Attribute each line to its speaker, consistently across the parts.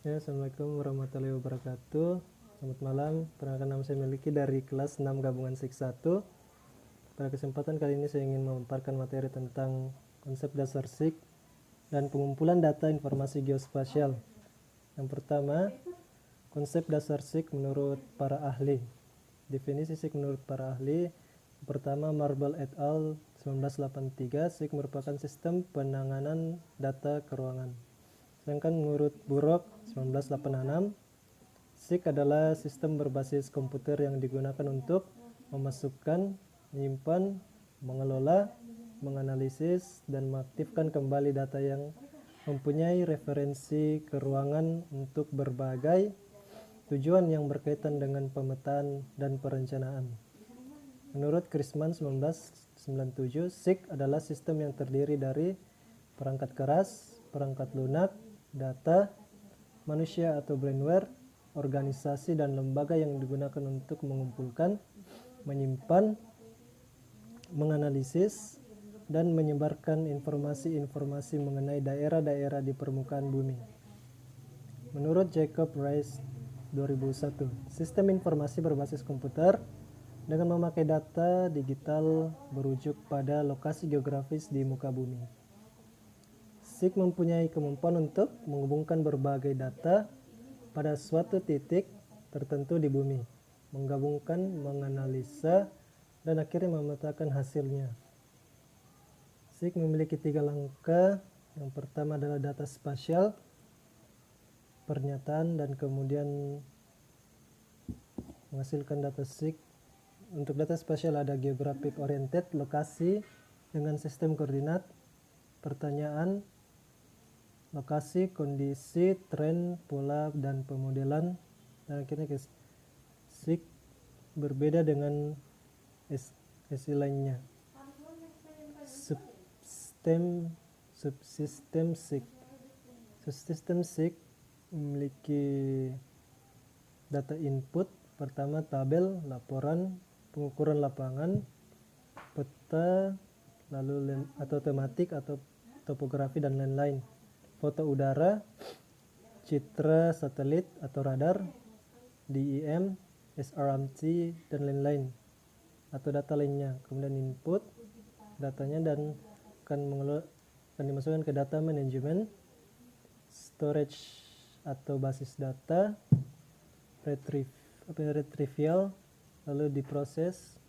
Speaker 1: Ya, Assalamualaikum warahmatullahi wabarakatuh. Selamat malam, perkenalkan nama saya Meliki dari kelas 6 gabungan SIK 1. Pada kesempatan kali ini saya ingin memaparkan materi tentang konsep dasar SIK dan pengumpulan data informasi geospasial. Yang pertama, konsep dasar SIK menurut para ahli. Definisi SIK menurut para ahli. Pertama, Marble et al. 1983, SIK merupakan sistem penanganan data keuangan. Sedangkan menurut Burok 1986, SIK adalah sistem berbasis komputer yang digunakan untuk memasukkan, menyimpan, mengelola, menganalisis, dan mengaktifkan kembali data yang mempunyai referensi keuangan untuk berbagai tujuan yang berkaitan dengan pemetaan dan perencanaan. Menurut Krisman 1997, SIK adalah sistem yang terdiri dari perangkat keras, perangkat lunak, data, manusia atau brainware, organisasi dan lembaga yang digunakan untuk mengumpulkan, menyimpan, menganalisis, dan menyebarkan informasi-informasi mengenai daerah-daerah di permukaan bumi. Menurut Jacob Riis 2001, sistem informasi berbasis komputer dengan memakai data digital berujuk pada lokasi geografis di muka bumi. SIK mempunyai kemampuan untuk menghubungkan berbagai data pada suatu titik tertentu di bumi, menggabungkan, menganalisa, dan akhirnya memetakan hasilnya. SIK memiliki 3 langkah. Yang pertama adalah data spasial, pernyataan, dan kemudian menghasilkan data SIK. Untuk data spasial ada geographic oriented, lokasi dengan sistem koordinat, pertanyaan, lokasi, kondisi, tren, pola, dan pemodelan. Dan akhirnya SIK berbeda dengan SI lainnya. Subsistem SIK. Subsistem SIK memiliki data input. Pertama, tabel, laporan, pengukuran lapangan, peta, lalu atau tematik atau topografi dan lain-lain. Foto udara, citra satelit atau radar, DEM, SRMT, dan lain-lain atau data lainnya. Kemudian input datanya dan akan dimasukkan ke data management, storage atau basis data, retrieval, lalu diproses,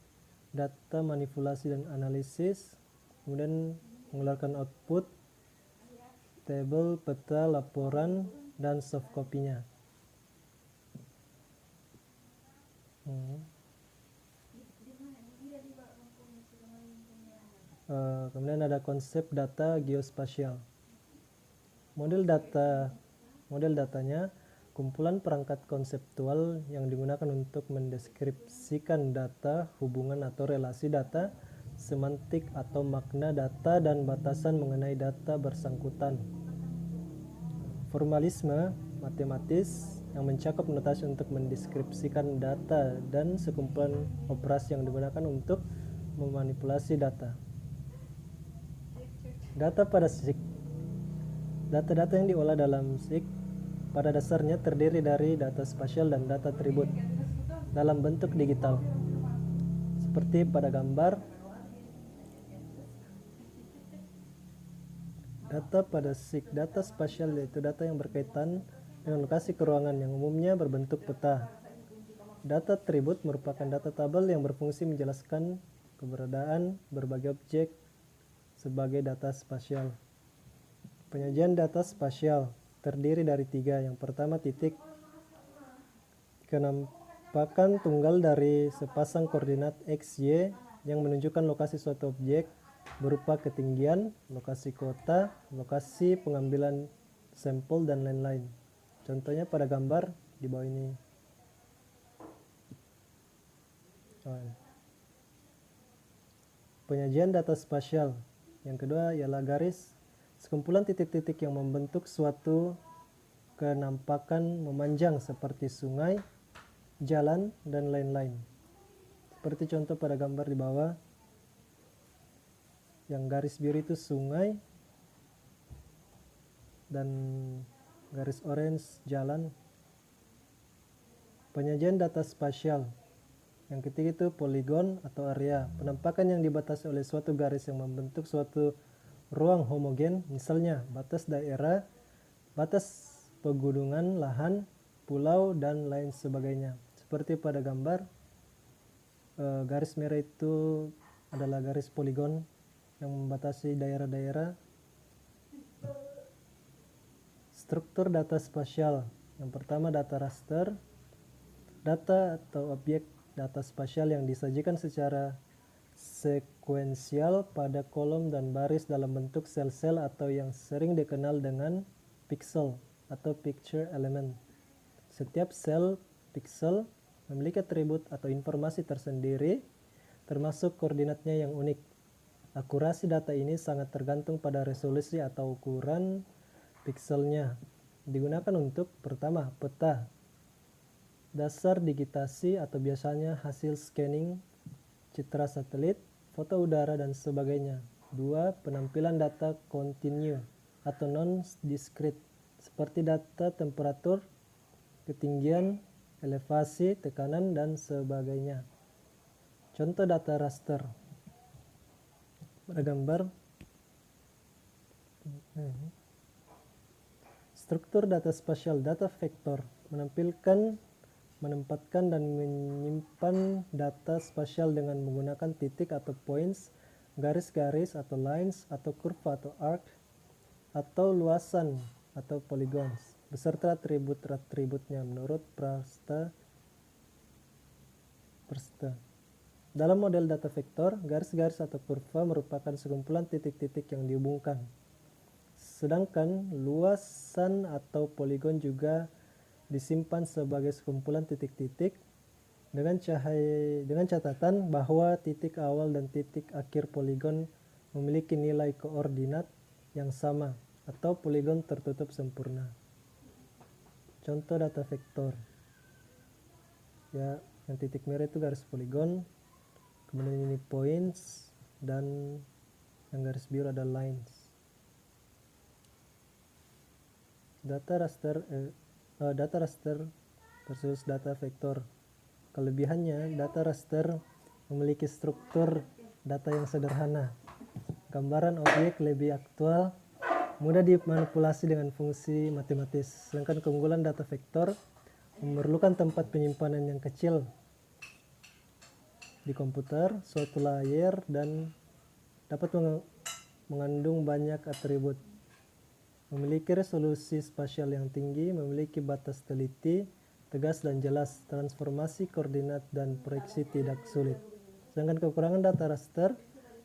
Speaker 1: data manipulasi dan analisis, kemudian mengeluarkan output, table, peta, laporan, dan soft copy-nya. Kemudian ada konsep data geospasial. Model datanya kumpulan perangkat konseptual yang digunakan untuk mendeskripsikan data, hubungan atau relasi data, semantik atau makna data, dan batasan mengenai data bersangkutan. Formalisme matematis yang mencakup notasi untuk mendeskripsikan data dan sekumpulan operasi yang digunakan untuk memanipulasi data. Data pada SIK. Data-data yang diolah dalam SIK pada dasarnya terdiri dari data spasial dan data atribut dalam bentuk digital. Seperti pada gambar, data pada SIK, data spasial yaitu data yang berkaitan dengan lokasi keruangan yang umumnya berbentuk peta. Data atribut merupakan data tabel yang berfungsi menjelaskan keberadaan berbagai objek sebagai data spasial. Penyajian data spasial terdiri dari 3. Yang pertama, titik. Kenampakan tunggal dari sepasang koordinat X, Y yang menunjukkan lokasi suatu objek berupa ketinggian, lokasi kota, lokasi pengambilan sampel, dan lain-lain. Contohnya pada gambar di bawah ini. Penyajian data spasial. Yang kedua ialah garis, sekumpulan titik-titik yang membentuk suatu kenampakan memanjang seperti sungai, jalan, dan lain-lain. Seperti contoh pada gambar di bawah, yang garis biru itu sungai, dan garis orange jalan. Penyajian data spasial. Yang ketiga itu poligon atau area, penampakan yang dibatasi oleh suatu garis yang membentuk suatu ruang homogen, misalnya batas daerah, batas pegunungan, lahan, pulau, dan lain sebagainya. Seperti pada gambar, garis merah itu adalah garis poligon yang membatasi daerah-daerah. Struktur data spasial. Yang pertama data raster. Data atau objek data spasial yang disajikan secara sekuensial pada kolom dan baris dalam bentuk sel-sel atau yang sering dikenal dengan pixel atau picture element. Setiap sel pixel memiliki atribut atau informasi tersendiri, termasuk koordinatnya yang unik. Akurasi data ini sangat tergantung pada resolusi atau ukuran pixelnya. Digunakan untuk pertama, peta, dasar digitasi atau biasanya hasil scanning, citra satelit, foto udara, dan sebagainya. 2. Penampilan data kontinu atau non-discrete, seperti data temperatur, ketinggian, elevasi, tekanan, dan sebagainya. Contoh data raster. Pada gambar, struktur data spasial data vektor menempatkan dan menyimpan data spasial dengan menggunakan titik atau points, garis-garis atau lines, atau kurva atau arc, atau luasan atau polygons, beserta atribut-atributnya menurut Prasta. Dalam model data vektor, garis-garis atau kurva merupakan sekumpulan titik-titik yang dihubungkan. Sedangkan luasan atau poligon juga disimpan sebagai sekumpulan titik-titik dengan catatan bahwa titik awal dan titik akhir poligon memiliki nilai koordinat yang sama atau poligon tertutup sempurna. Contoh data vektor. Ya, yang titik merah itu garis poligon, kemudian ini points, dan yang garis biru ada lines. Data raster versus data vektor. Kelebihannya, data raster memiliki struktur data yang sederhana. Gambaran objek lebih aktual, mudah dimanipulasi dengan fungsi matematis. Sedangkan keunggulan data vektor memerlukan tempat penyimpanan yang kecil di komputer, suatu layer, dan dapat mengandung banyak atribut. Memiliki resolusi spasial yang tinggi, memiliki batas teliti, tegas dan jelas, transformasi koordinat dan proyeksi tidak sulit. Sedangkan kekurangan data raster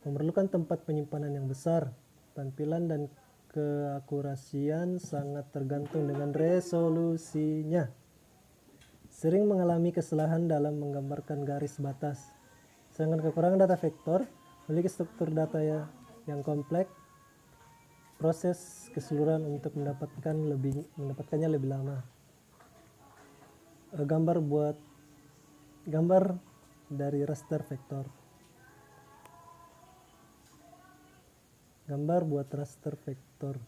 Speaker 1: memerlukan tempat penyimpanan yang besar. Tampilan dan keakurasian sangat tergantung dengan resolusinya. Sering mengalami kesalahan dalam menggambarkan garis batas. Sedangkan kekurangan data vektor memiliki struktur data yang kompleks. Proses keseluruhan untuk mendapatkannya lebih lama. Gambar dari raster vektor. Gambar buat raster vektor.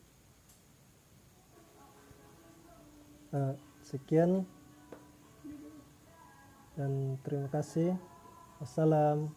Speaker 1: Sekian dan terima kasih. Wassalam.